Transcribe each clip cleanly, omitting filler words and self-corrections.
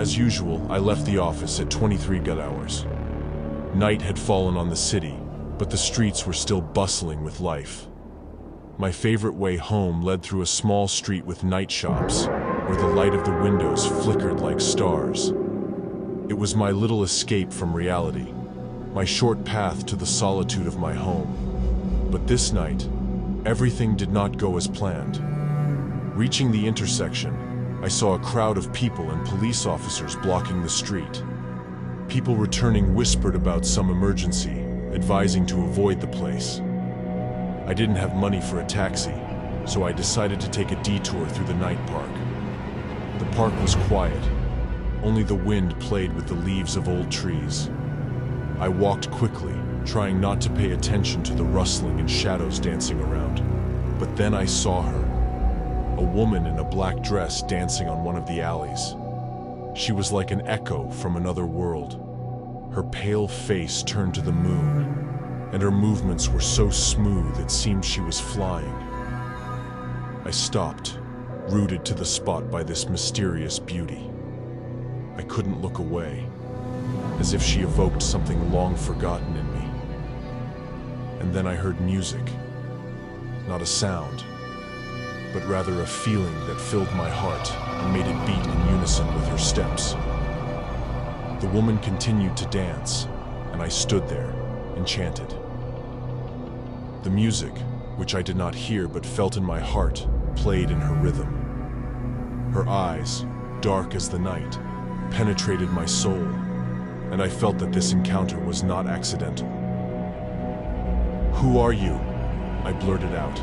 As usual, I left the office at 23 good hours. Night had fallen on the city, but the streets were still bustling with life. My favorite way home led through a small street with night shops, where the light of the windows flickered like stars. It was my little escape from reality, my short path to the solitude of my home. But this night, everything did not go as planned. Reaching the intersection, I saw a crowd of people and police officers blocking the street. People returning whispered about some emergency, advising to avoid the place. I didn't have money for a taxi, so I decided to take a detour through the night park. The park was quiet. Only the wind played with the leaves of old trees. I walked quickly, trying not to pay attention to the rustling and shadows dancing around. But then I saw her, a woman in a black dress dancing on one of the alleys. She was like an echo from another world. Her pale face turned to the moon, and her movements were so smooth it seemed she was flying. I stopped, rooted to the spot by this mysterious beauty. I couldn't look away, as if she evoked something long forgotten in me. And then I heard music, not a sound, but rather a feeling that filled my heart and made it beat in unison with her steps. The woman continued to dance, and I stood there, enchanted. The music, which I did not hear but felt in my heart, played in her rhythm. Her eyes, dark as the night, penetrated my soul, and I felt that this encounter was not accidental. "Who are you?" I blurted out.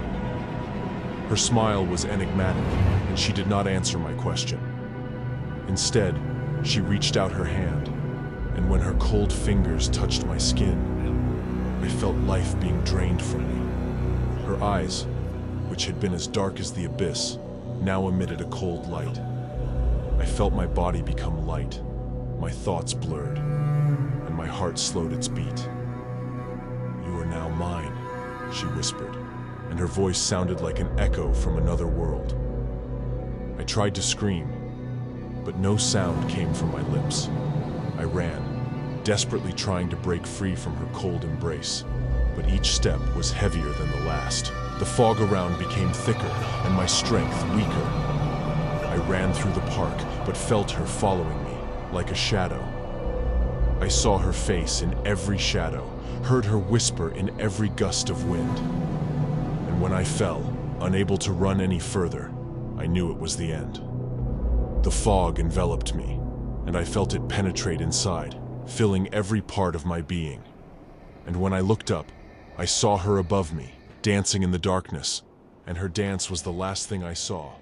Her smile was enigmatic, and she did not answer my question. Instead, she reached out her hand, and when her cold fingers touched my skin, I felt life being drained from me. Her eyes, which had been as dark as the abyss, now emitted a cold light. I felt my body become light, my thoughts blurred, and my heart slowed its beat. "You are now mine," she whispered, and her voice sounded like an echo from another world. I tried to scream, but no sound came from my lips. I ran, desperately trying to break free from her cold embrace, but each step was heavier than the last. The fog around became thicker, and my strength weaker. I ran through the park, but felt her following me, like a shadow. I saw her face in every shadow, heard her whisper in every gust of wind. And when I fell, unable to run any further, I knew it was the end. The fog enveloped me, and I felt it penetrate inside, filling every part of my being. And when I looked up, I saw her above me, dancing in the darkness, and her dance was the last thing I saw.